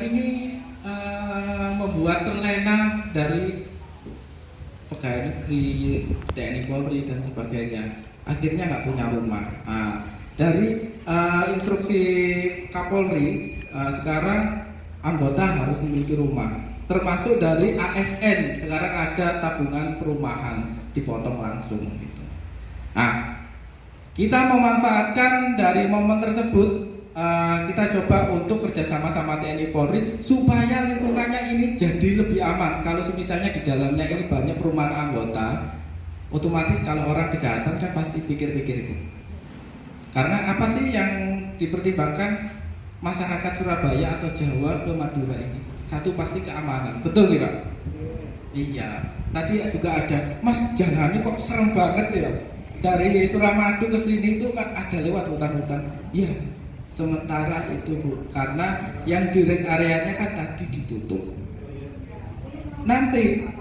Ini membuat terlena dari pegawai negeri, TNI Polri dan sebagainya. Akhirnya nggak punya rumah. Dari instruksi Kapolri, sekarang anggota harus memiliki rumah. Termasuk dari ASN, sekarang ada tabungan perumahan dipotong langsung. Gitu. Kita memanfaatkan dari momen tersebut. Kita coba untuk kerjasama sama TNI Polri supaya lingkungannya ini jadi lebih aman. Kalau misalnya di dalamnya ini banyak perumahan anggota, otomatis kalau orang kejahatan kan pasti pikir-pikir itu. Karena apa sih yang dipertimbangkan masyarakat Surabaya atau Jawa ke Madura ini? Satu pasti keamanan, betul nggak Pak? Iya. Tadi juga ada, Mas jalannya kok serem banget ya? Dari Suramadu ke sini tuh kan ada lewat hutan-hutan. Iya. Sementara itu Bu, karena yang di rest areanya kan tadi ditutup. Nanti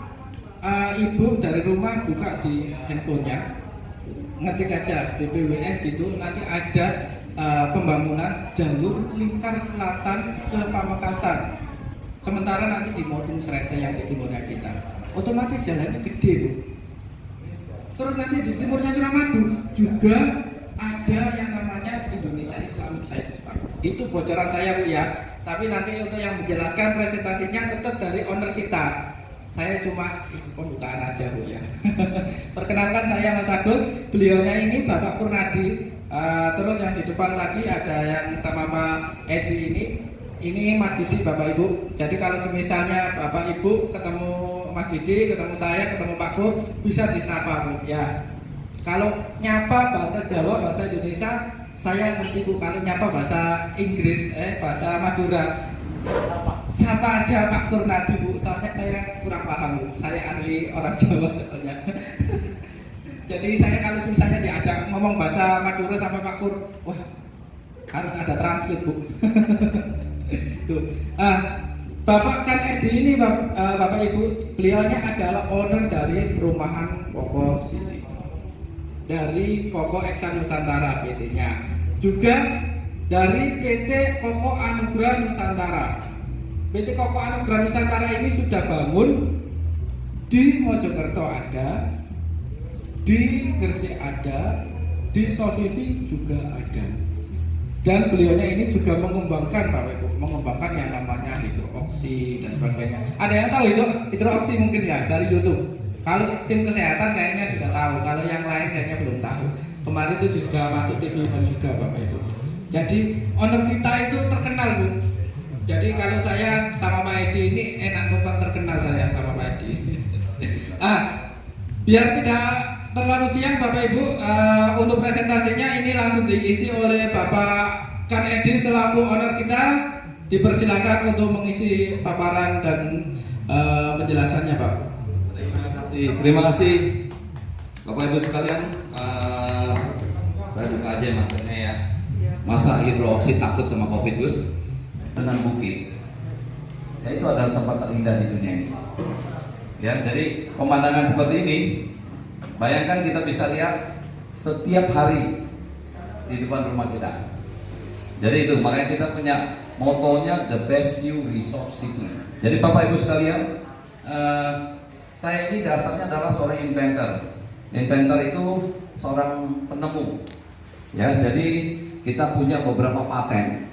Ibu dari rumah buka di handphonenya, ngetik aja BPWS gitu, nanti ada pembangunan jalur lingkar selatan ke Pamekasan. Sementara nanti di Modung Srese yang di timurnya kita, otomatis jalannya gede Bu. Terus nanti di timurnya Suramadu juga ada yang namanya Indonesia Islamic Science Park. Itu bocoran saya Bu ya. Tapi nanti untuk yang menjelaskan presentasinya tetap dari owner kita. Saya cuma pembukaan aja Bu ya. Perkenalkan saya Mas Agus. Beliaunya ini Bapak Kurnadi. Terus yang di depan tadi ada yang sama Pak Edi ini. Ini Mas Didi Bapak Ibu. Jadi kalau misalnya Bapak Ibu ketemu Mas Didi, ketemu saya, ketemu Pak Kur, bisa disapa Bu ya. Kalau nyapa bahasa Jawa, bahasa Indonesia, saya ngerti Bu. Kalau nyapa bahasa Inggris, bahasa Madura, sapa aja Pak Kurnadi Bu. Soalnya saya kurang paham Bu. Saya ahli orang Jawa sebenarnya. Jadi saya kalau misalnya diajak ngomong bahasa Madura sama Pak Kur, wah harus ada translate Bu. Tuh. Bapak kan Edi ini Bapak Ibu, beliaunya adalah owner dari perumahan Koko City. Dari Koko Eksa Nusantara PT-nya, juga dari PT Koko Anugrah Nusantara. PT Koko Anugrah Nusantara ini sudah bangun di Mojokerto ada, di Gresik ada, di Sofivi juga ada. Dan beliaunya ini juga mengembangkan Bapak Ibu, mengembangkan yang namanya hidroksi dan sebagainya. Ada yang tahu hidroksi mungkin ya dari YouTube? Kalau tim kesehatan kayaknya sudah tahu, kalau yang lain kayaknya belum tahu. Kemarin itu juga masuk TV juga Bapak Ibu. Jadi owner kita itu terkenal Bu. Jadi kalau saya sama Pak Edi ini enak numpang terkenal saya sama Pak Edi. Biar tidak terlalu siang Bapak Ibu, untuk presentasinya ini langsung diisi oleh Bapak Kan Edi selaku owner kita. Dipersilakan untuk mengisi paparan dan penjelasannya Pak. Terima kasih Bapak Ibu sekalian. Saya buka aja maksudnya ya. Masa hidroksi takut sama COVID Gus? Dengan bukit. Ya itu adalah tempat terindah di dunia ini. Ya, jadi pemandangan seperti ini, bayangkan kita bisa lihat setiap hari di depan rumah kita. Jadi itu makanya kita punya motonya The Best View Resort City. Jadi Bapak Ibu sekalian, saya ini dasarnya adalah seorang inventor. Inventor itu seorang penemu. Ya, jadi kita punya beberapa paten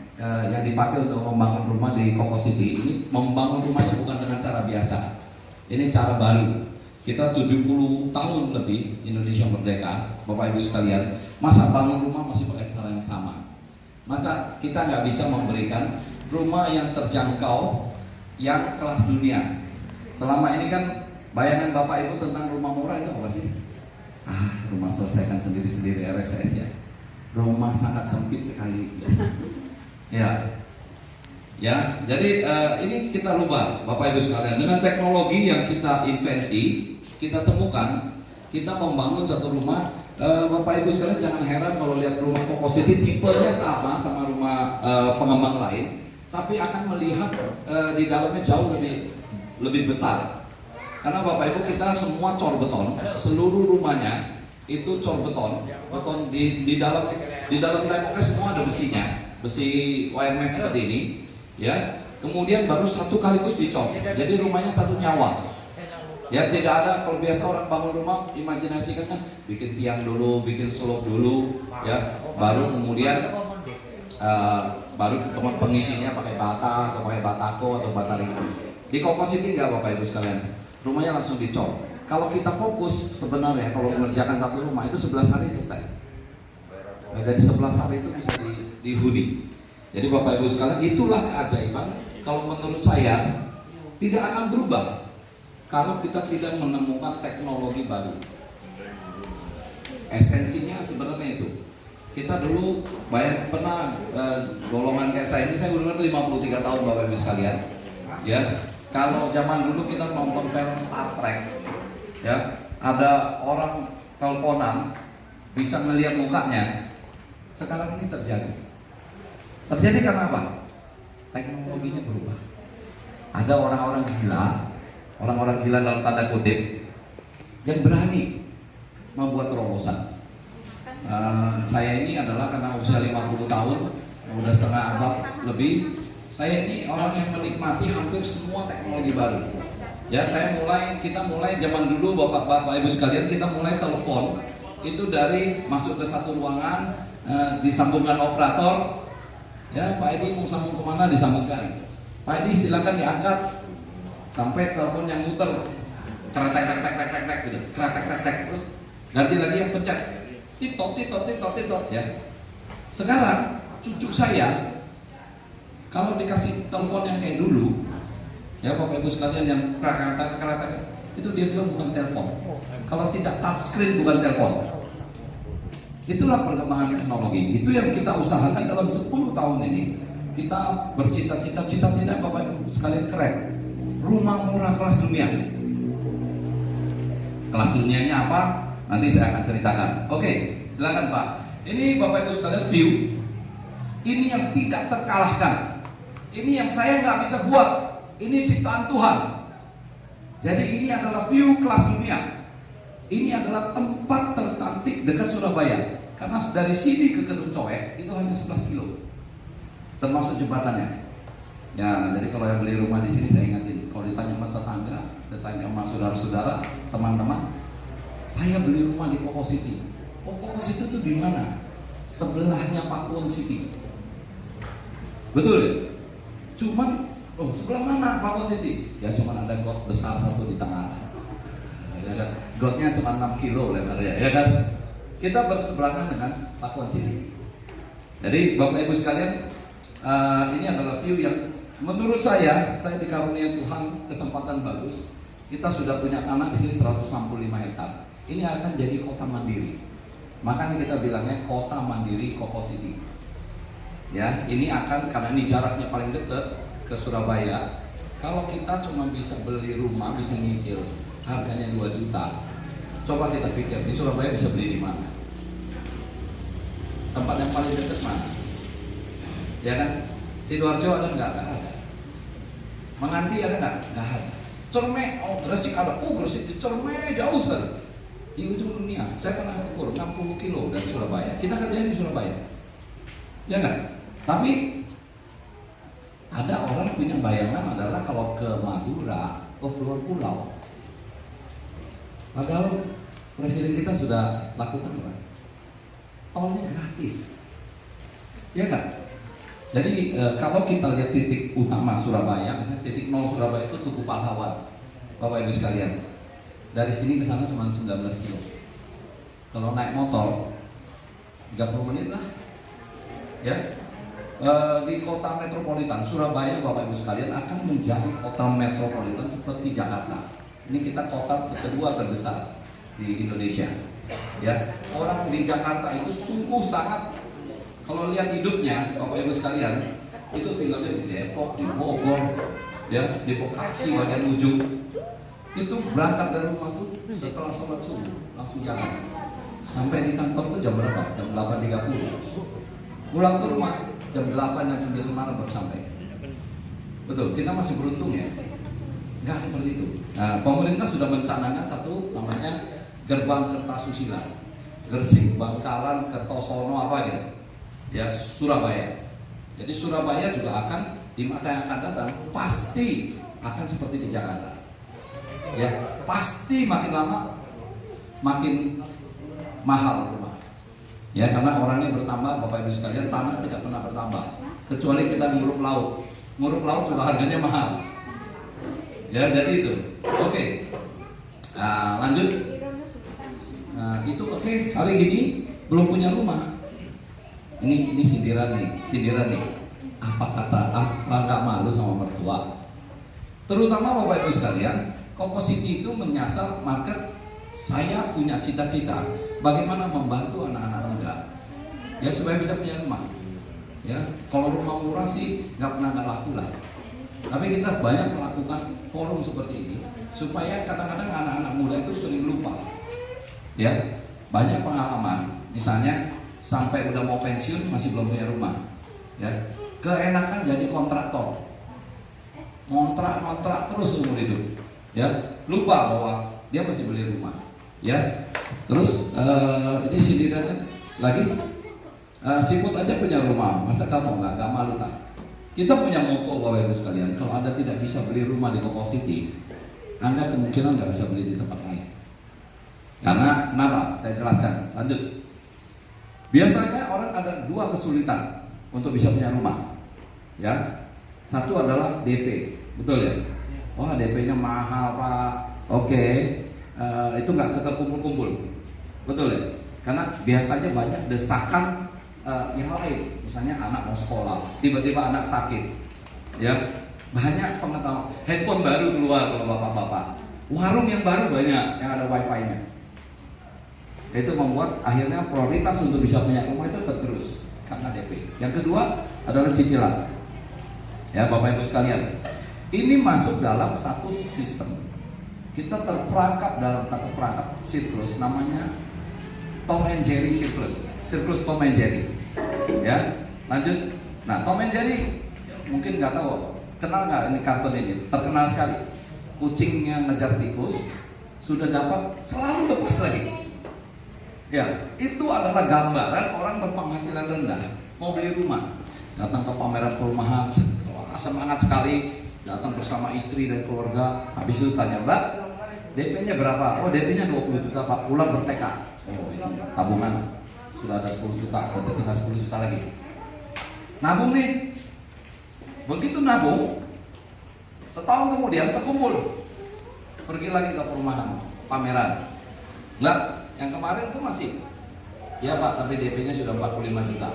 yang dipakai untuk membangun rumah di Koko City. Ini membangun rumahnya bukan dengan cara biasa. Ini cara baru. Kita 70 tahun lebih Indonesia merdeka, Bapak Ibu sekalian. Masa bangun rumah masih pakai cara yang sama? Masa kita nggak bisa memberikan rumah yang terjangkau, yang kelas dunia? Selama ini kan bayangan Bapak Ibu tentang rumah murah itu apa sih? Rumah selesaikan sendiri-sendiri RSS ya. Rumah sangat sempit sekali. Ya. Ya, jadi ini kita rubah Bapak Ibu sekalian. Dengan teknologi yang kita invensi, kita temukan, kita membangun satu rumah. Bapak Ibu sekalian jangan heran kalau lihat rumah Koko City tipenya sama rumah pengembang lain, tapi akan melihat di dalamnya jauh lebih besar. Karena Bapak Ibu kita semua cor beton, seluruh rumahnya itu cor beton, beton di dalam temboknya semua ada besinya, besi wire mesh seperti ini, ya. Kemudian baru satu kaligus dicor, jadi rumahnya satu nyawa. Ya, tidak ada, kalau biasa orang bangun rumah, imajinasikan kan bikin tiang dulu, bikin slope dulu, ya, baru kemudian baru pengisinya pakai bata atau pakai batako atau bata ringan. Di Koko City enggak Bapak Ibu sekalian, rumahnya langsung dicor. Kalau kita fokus sebenarnya kalau mengerjakan satu rumah itu 11 hari selesai. Nah, jadi 11 hari itu bisa dihuni. Jadi Bapak Ibu sekalian, itulah keajaiban. Kalau menurut saya tidak akan berubah kalau kita tidak menemukan teknologi baru. Esensinya sebenarnya itu. Kita dulu pernah golongan kayak saya ini, saya umur 53 tahun Bapak Ibu sekalian. Ya, kalau zaman dulu kita nonton film Star Trek, ya, ada orang teleponan bisa melihat mukanya. Sekarang ini terjadi. Terjadi karena apa? Teknologinya berubah. Ada orang-orang gila dalam tanda kutip yang berani membuat terobosan. Saya ini adalah karena usia 50 tahun, udah setengah abad lebih. Saya ini orang yang menikmati hampir semua teknologi baru. Ya, kita mulai zaman dulu Bapak Ibu sekalian, kita mulai telepon itu dari masuk ke satu ruangan, disambungkan operator. Ya, Pak Edi mau sambung kemana, disambungkan. Pak Edi silakan diangkat sampai telepon yang muter, kretek gitu, kretek terus ganti lagi yang pencet, titot ya. Sekarang cucu saya kalau dikasih telepon yang kayak dulu, ya Bapak Ibu sekalian, yang kretek itu dia bilang bukan telepon. Kalau tidak touchscreen bukan telepon. Itulah perkembangan teknologi. Itu yang kita usahakan dalam 10 tahun ini. Kita bercita-cita Bapak Ibu sekalian keren. Rumah murah kelas dunia. Kelas dunianya apa? Nanti saya akan ceritakan. Oke, silakan Pak. Ini Bapak Ibu sekalian view. Ini yang tidak terkalahkan. Ini yang saya nggak bisa buat. Ini ciptaan Tuhan. Jadi ini adalah view kelas dunia. Ini adalah tempat tercantik dekat Surabaya. Karena dari sini ke Kedung Coek itu hanya 11 kilo, termasuk jembatannya. Ya, jadi kalau yang beli rumah di sini saya ingatin, kalau ditanya sama tetangga, ditanya sama saudara-saudara, teman-teman, saya beli rumah di Koko City. Oh, Koko City itu di mana? Sebelahnya Pakuwon City. Betul ya? Cuman, sebelah mana Pakuwon City? Ya cuman ada got besar satu di tengah. Ya kan? Gotnya cuma 6 kilo lebarnya, ya kan? Kita berseberangan dengan Pakuwon City. Jadi Bapak Ibu sekalian, ini adalah view yang menurut saya dikaruniai Tuhan kesempatan bagus. Kita sudah punya tanah di sini 165 hektar. Ini akan jadi kota mandiri. Makanya kita bilangnya kota mandiri Koko City. Ya, ini akan, karena ini jaraknya paling dekat ke Surabaya. Kalau kita cuma bisa beli rumah, bisa nyicil, harganya 2 juta. Coba kita pikir di Surabaya bisa beli di mana? Tempat yang paling dekat mana? Ya kan? Sidoarjo ada nggak? Nggak ada. Menganti ada nggak? Nggak ada. Cerme, Gresik ada. Gresik di Cerme jauh sekali. Di ujung dunia. Saya pernah ukur 60 kilo dari Surabaya. Kita kerjain di Surabaya. Ya nggak? Tapi ada orang punya bayangan adalah kalau ke Madura, keluar pulau. Padahal presiden kita sudah lakukan apa? Tolnya gratis, ya kan? Jadi kalau kita lihat titik utama Surabaya, misalnya titik 0 Surabaya itu Tugu Pahlawan, Bapak Ibu sekalian. Dari sini ke sana cuma 19 kilo. Kalau naik motor 30 menit lah, ya. Di kota metropolitan Surabaya, Bapak Ibu sekalian, akan menjadi kota metropolitan seperti Jakarta. Ini kita kota kedua terbesar di Indonesia. Ya, orang di Jakarta itu sungguh sangat, kalau lihat hidupnya Bapak Ibu sekalian, itu tinggalnya di Depok, di Bogor, ya, di Bekasi bagian ujung. Itu berangkat dari rumah tuh setelah sholat subuh langsung jalan. Sampai di kantor tuh jam berapa? Jam 8.30. Pulang ke rumah jam 8 dan 9 malam baru sampai. Betul, kita masih beruntung ya. Enggak seperti itu. Nah, pemerintah sudah mencanangkan satu namanya gerbang Kertasusila, Gresik, Bangkalan, Kertosono apa gitu, ya Surabaya. Jadi Surabaya juga akan di masa yang akan datang pasti akan seperti di Jakarta. Ya pasti makin lama makin mahal rumah. Ya karena orangnya bertambah, Bapak Ibu sekalian, tanah tidak pernah bertambah kecuali kita nguruk laut. Nguruk laut juga harganya mahal. Ya jadi itu. Oke. Lanjut. Itu oke. Hari gini belum punya rumah. Ini sindiran nih. Apa nggak malu sama mertua? Terutama Bapak Ibu sekalian, Koko City itu menyasar market. Saya punya cita-cita bagaimana membantu anak-anak muda, ya supaya bisa punya rumah. Ya kalau rumah murah sih nggak laku lah. Tapi kita banyak melakukan forum seperti ini supaya kadang-kadang anak-anak muda itu sering lupa. Ya, banyak pengalaman. Misalnya sampai udah mau pensiun masih belum punya rumah. Ya, keenakan jadi kontraktor. Ngontrak terus umur hidup. Ya, lupa bahwa dia masih beli rumah. Ya, terus ini sindirannya lagi. Siput aja punya rumah, masa kamu nggak malu tak? Kita punya moto Bapak Ibu sekalian, kalau Anda tidak bisa beli rumah di Koko City, Anda kemungkinan nggak bisa beli di tempat lain. Karena kenapa? Saya jelaskan. Lanjut. Biasanya orang ada dua kesulitan untuk bisa punya rumah. Ya, satu adalah DP, betul ya? Wah DP-nya mahal Pak. Oke, itu nggak terkumpul-kumpul, betul ya? Karena biasanya banyak desakan yang lain, misalnya anak mau sekolah, tiba-tiba anak sakit, ya banyak pengetahuan. Handphone baru keluar kalau bapak-bapak, warung yang baru banyak yang ada wifi-nya. Itu membuat akhirnya prioritas untuk bisa punya rumah itu tergerus karena DP. Yang kedua adalah cicilan. Ya Bapak Ibu sekalian, ini masuk dalam satu sistem. Kita terperangkap dalam satu perangkap siklus namanya Tom and Jerry siklus Tom and Jerry. Ya, lanjut. Nah, Tom and Jerry mungkin nggak tahu, kenal nggak ini kartun ini? Terkenal sekali. Kucing yang ngejar tikus sudah dapat selalu lepas lagi. Ya, itu adalah gambaran orang berpenghasilan rendah mau beli rumah, datang ke pameran perumahan, wah, semangat sekali, datang bersama istri dan keluarga. Habis itu tanya, Mbak, DP-nya berapa? Oh, DP-nya 20 juta Pak, pulang bertekad. Oh, itu tabungan sudah ada 10 juta, berarti tinggal 10 juta lagi. Nabung nih. Begitu nabung, setahun kemudian terkumpul. Pergi lagi ke perumahan, pameran. Enggak, yang kemarin itu masih. Ya Pak, tapi DP-nya sudah 45 juta.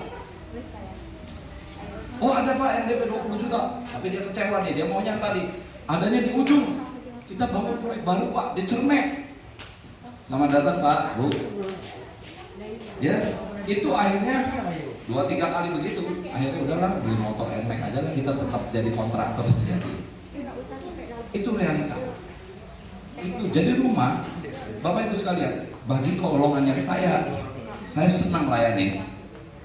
Oh ada Pak yang DP 20 juta, tapi dia kecewa nih, dia maunya yang tadi. Adanya di ujung. Kita bangun proyek baru Pak, di Cermek. Selamat datang Pak, Bu. Ya, itu akhirnya 2-3 kali begitu. Akhirnya udahlah beli motor NMAX aja lah, kita tetap jadi kontraktor sejati. Itu realita. Itu jadi rumah, Bapak Ibu sekalian, bagi golongan yang saya senang layani.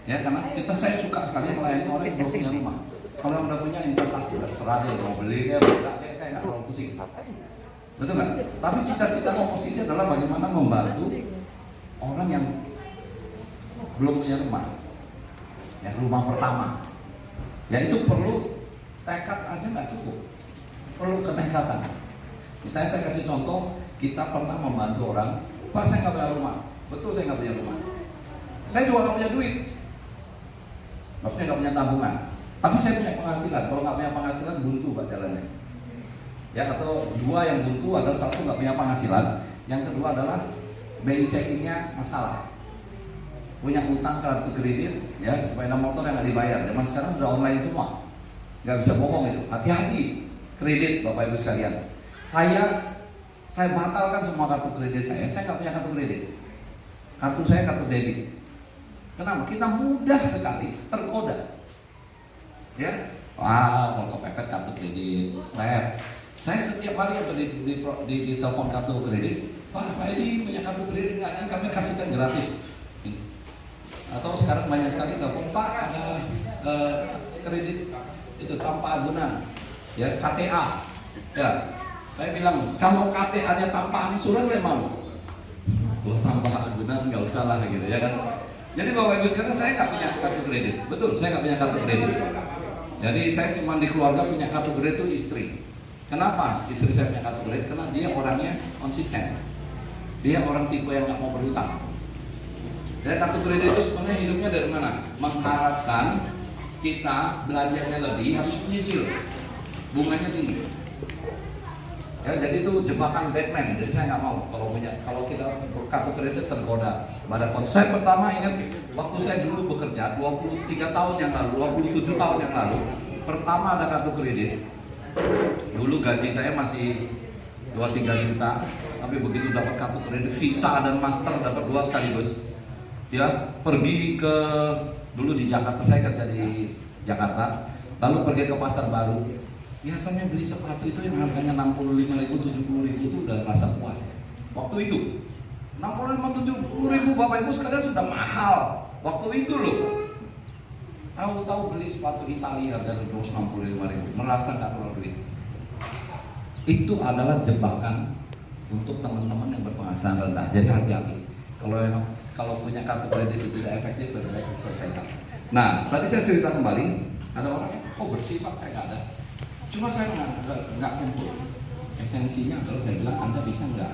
Ya, karena saya suka sekali melayani orang yang belum punya rumah. Kalau yang udah punya investasi, terserah deh mau beli ya, enggak deh, saya nggak terlalu pusing. Betul nggak? Tapi cita-cita Koko City adalah bagaimana membantu orang yang belum punya rumah, ya rumah pertama. Ya itu perlu tekad aja nggak cukup, perlu kenekatan. Misalnya saya kasih contoh, kita pernah membantu orang, Pak saya nggak punya rumah, betul saya nggak punya rumah, saya juga nggak punya duit, maksudnya nggak punya tabungan, tapi saya punya penghasilan. Kalau nggak punya penghasilan buntu Pak jalannya. Ya atau dua yang buntu adalah satu nggak punya penghasilan, yang kedua adalah BI checkingnya masalah, punya utang kartu kredit, ya sepeda motor yang nggak dibayar. Zaman sekarang sudah online semua, nggak bisa bohong itu. Hati-hati kredit Bapak Ibu sekalian. Saya batalkan semua kartu kredit saya nggak punya kartu kredit. Kartu saya kartu debit. Kenapa? Kita mudah sekali tergoda. Ya, wah kalau kepepet kartu kredit, saya setiap hari atau di telepon kartu kredit, Pak Edi punya kartu kredit nggak? Ini kami kasihkan gratis. Atau sekarang banyak sekali telepon, Pak ada kredit itu tanpa agunan, ya KTA, ya Saya bilang, kalau KTA-nya tanpa angsuran dia mau. Kalau tanpa agunan nggak usah lah gitu ya kan. Jadi Bapak Ibu sekarang saya nggak punya kartu kredit. Betul, saya nggak punya kartu kredit. Jadi saya cuma di keluarga punya kartu kredit itu istri. Kenapa istri saya punya kartu kredit? Karena dia orangnya konsisten. Dia orang tipe yang nggak mau berhutang. Jadi kartu kredit itu sebenarnya hidupnya dari mana? Mengharapkan kita belajarnya lebih harus menyicil, bunganya tinggi. Ya, jadi itu jebakan Batman. Jadi saya nggak mau kalau kita kartu kredit tergoda. Pada saya pertama ingat waktu saya dulu bekerja 23 tahun yang lalu, 27 tahun yang lalu, pertama ada kartu kredit. Dulu gaji saya masih 2-3 juta, tapi begitu dapat kartu kredit Visa dan Master dapat 2 sekaligus. Ya, pergi ke dulu di Jakarta, saya kerja di Jakarta, lalu pergi ke Pasar Baru. Biasanya beli sepatu itu yang harganya 65.000, 70.000 itu udah rasa puas ya. Waktu itu 65-70.000 Bapak Ibu sekalian sudah mahal. Waktu itu loh. Tahu-tahu beli sepatu Italia harga 265.000, merasa nggak perlu duit. Itu adalah jebakan untuk teman-teman yang berpenghasilan rendah. Jadi hati-hati. Kalau punya kartu kredit itu tidak efektif, lebih baik diselesaikan. Nah, tadi saya cerita kembali, ada orang yang, oh bersih Pak, saya nggak ada. Cuma saya nggak kumpul. Esensinya adalah saya bilang Anda bisa nggak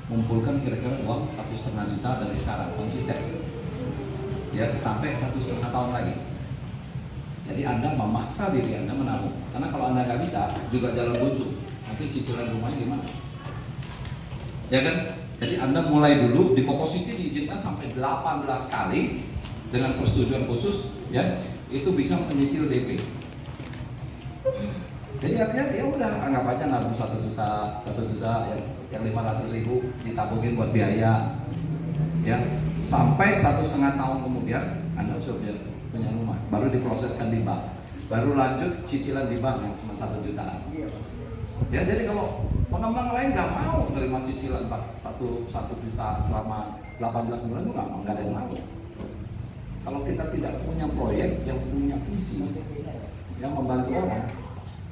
kumpulkan kira-kira uang 1,5 juta dari sekarang konsisten, ya sampai 1,5 tahun lagi. Jadi Anda memaksa diri Anda menabung. Karena kalau Anda nggak bisa, juga jalan buntu. Nanti cicilan rumahnya gimana? Ya kan? Jadi Anda mulai dulu di Kokositi diizinkan sampai 18 kali dengan persetujuan khusus, ya itu bisa menyicil DP. Jadi artinya ya udah anggap aja nabung 1 juta yang 500.000 ditabungin buat biaya, ya sampai 1,5 tahun kemudian Anda sudah punya rumah, baru diproseskan di bank, baru lanjut cicilan di bank yang cuma 1 juta. Ya jadi kalau pengembang lain nggak mau terima cicilan 1 juta selama 18 bulan itu nggak ada yang mau. Kalau kita tidak punya proyek yang punya visi yang membantu orang,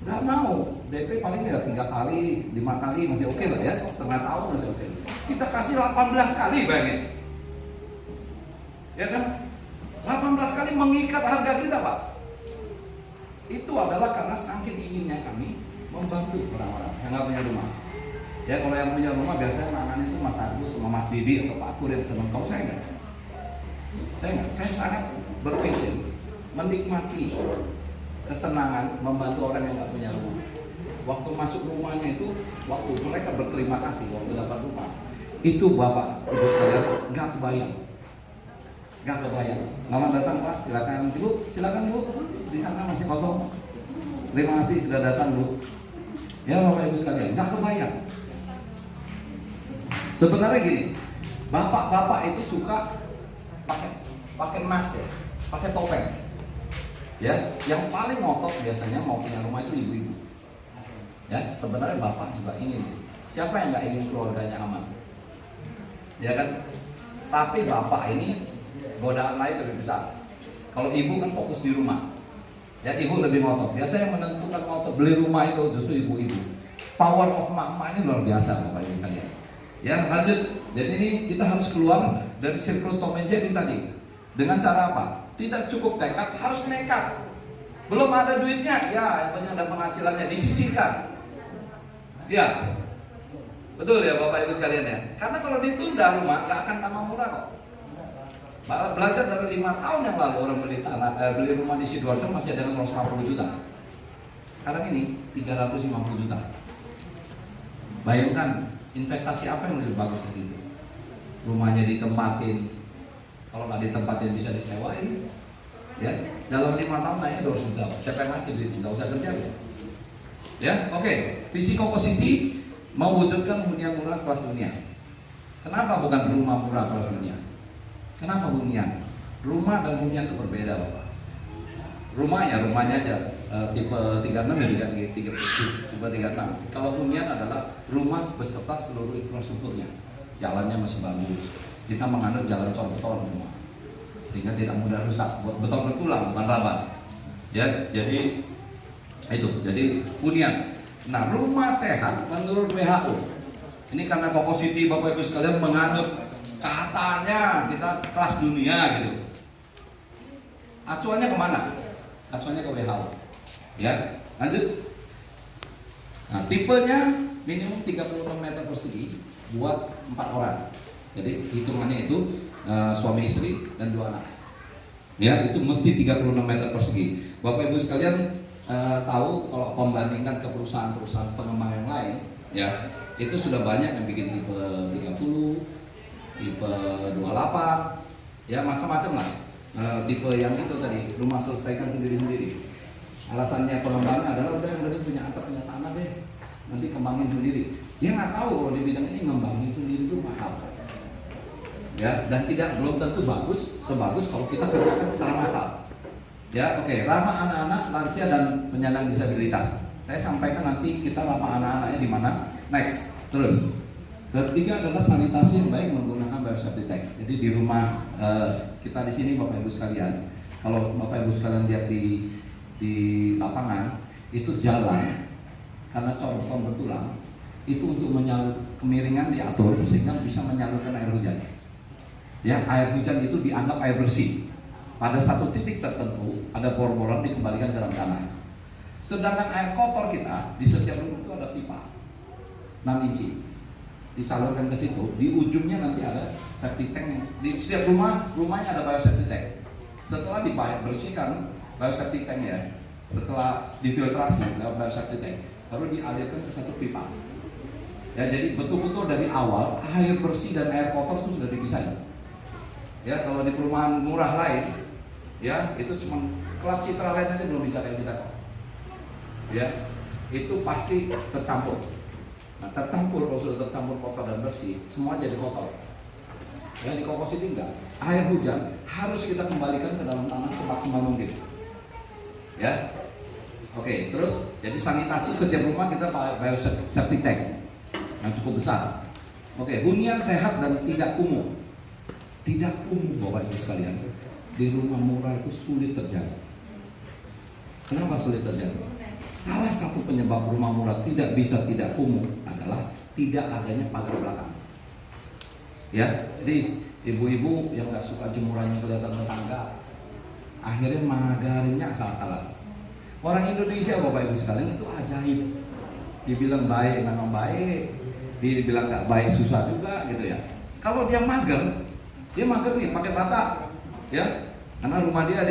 nggak mau. DP paling ya 3 kali, 5 kali masih oke lah ya, setengah tahun masih oke. Kita kasih 18 kali bayangin, ya kan? 18 kali mengikat harga kita Pak. Itu adalah karena saking inginnya kami membantu orang-orang yang nggak punya rumah. Ya kalau yang punya rumah biasanya nangan itu Mas Agus sama Mas Didi atau Pak Kur yang senang. Kalau saya enggak. Saya sangat berpikir menikmati kesenangan membantu orang yang nggak punya rumah. Waktu masuk rumahnya itu, waktu mereka berterima kasih waktu dapat rumah, itu Bapak Ibu sekalian nggak kebayang. Selamat datang Pak, silakan Bu, di sana masih kosong. Terima kasih sudah datang Bu. Ya Bapak Ibu sekalian, nggak kebayang. Sebenarnya gini, bapak-bapak itu suka pakai mask ya, pakai topeng. Ya, yang paling ngotot biasanya mau punya rumah itu ibu-ibu. Ya, sebenarnya bapak juga ingin. Siapa yang nggak ingin keluarganya aman? Ya kan? Tapi bapak ini godaan lain lebih besar. Kalau ibu kan fokus di rumah. Ya, ibu lebih ngotot. Biasanya yang menentukan ngotot beli rumah itu justru ibu-ibu. Power of mak-mak ini luar biasa Bapak Ibu sekalian. Ya, lanjut. Jadi ini kita harus keluar dari siklus Tom and Jerry tadi. Dengan cara apa? Tidak cukup tekad, harus nekat. Belum ada duitnya, ya yang penting ada penghasilannya, disisihkan. Ya, betul ya Bapak Ibu sekalian ya. Karena kalau ditunda rumah nggak akan tambah murah kok. Malah belajar dari 5 tahun yang lalu orang beli rumah di Sidoarjo masih ada yang 150 juta. Sekarang ini 350 juta. Bayangkan investasi apa yang lebih bagus dari itu? Rumahnya ditempatin, kalau nggak ditempatin bisa disewain. Ya, dalam 5 tahun naiknya 200 juta. Siapa yang ngasih duit? Nggak usah kerja ya. Ya, oke. Visi Kokositi mewujudkan hunian murah kelas dunia. Kenapa bukan rumah murah kelas dunia? Kenapa hunian? Rumah dan hunian itu berbeda Bapak. Rumahnya aja tipe 36 ya tipe 36. Kalau hunian adalah rumah beserta seluruh infrastrukturnya. Jalannya masih bagus. Kita menganut jalan cor beton rumah, sehingga tidak mudah rusak. Beton bertulang bukan raba. Ya, jadi itu. Jadi hunian. Nah, rumah sehat menurut WHO, ini karena Koko City Bapak Ibu sekalian menganut katanya kita kelas dunia gitu. Acuannya kemana? Acuannya ke WHO. Ya, lanjut. Nah, tipenya minimum 36 meter persegi buat 4 orang. Jadi hitungannya itu suami istri dan 2 anak. Ya, itu mesti 36 meter persegi. Bapak Ibu sekalian tahu kalau membandingkan ke perusahaan-perusahaan pengembang yang lain, ya, itu sudah banyak yang bikin tipe 30, tipe 28, ya macam-macam lah. Tipe yang itu tadi rumah selesaikan sendiri-sendiri. Alasannya pengembangnya adalah udah yang penting punya atap, punya tanah deh, nanti kembangin sendiri. Dia nggak tahu kalau di bidang ini ngembangin sendiri itu mahal, ya, dan belum tentu sebagus kalau kita kerjakan secara massal. Ya, oke, ramah anak-anak, lansia dan penyandang disabilitas. Saya sampaikan nanti kita ramah anak-anaknya di mana. Next, terus. Ketiga adalah sanitasi yang baik menggunakan biosafety tank. Jadi di rumah kita di sini Bapak Ibu sekalian, kalau Bapak Ibu sekalian lihat di lapangan itu jalan karena cor beton bertulang itu untuk menyalur kemiringan diatur sehingga bisa menyalurkan air hujan. Ya, air hujan itu dianggap air bersih. Pada satu titik tertentu ada bor-boran dikembalikan ke dalam tanah. Sedangkan air kotor kita di setiap rumah itu ada pipa 6 inci disalurkan ke situ. Di ujungnya nanti ada septic tank. Di setiap rumahnya ada biosafety tank. Setelah dibersihkan biosafety tank ya, setelah difiltrasi lewat biosafety tank, baru dialirkan ke satu pipa. Ya, jadi betul-betul dari awal air bersih dan air kotor itu sudah dipisahin. Ya, kalau di perumahan murah lain, ya itu cuma kelas Citra lain aja belum bisa kayak kita kok. Ya, itu pasti tercampur. Nah, tercampur, kalau sudah tercampur kotor dan bersih, semua jadi kotor. Ya, di Koko City enggak. Air hujan harus kita kembalikan ke dalam tanah semaksimal mungkin. Ya, oke. Terus, jadi sanitasi setiap rumah kita pakai biosafety tank yang cukup besar. Oke, hunian sehat dan tidak kumuh. Tidak kumuh, Bapak Ibu sekalian. Di rumah murah itu sulit terjadi. Kenapa sulit terjadi? Salah satu penyebab rumah murah tidak kumuh adalah tidak adanya pagar belakang. Ya, jadi ibu-ibu yang nggak suka jemurannya kelihatan tetangga, akhirnya magarinnya asal-asalan. Orang Indonesia Bapak Ibu sekalian itu ajaib. Dibilang baik memang baik, dibilang nggak baik susah juga gitu ya. Kalau dia mager nih pakai bata, ya, karena rumah dia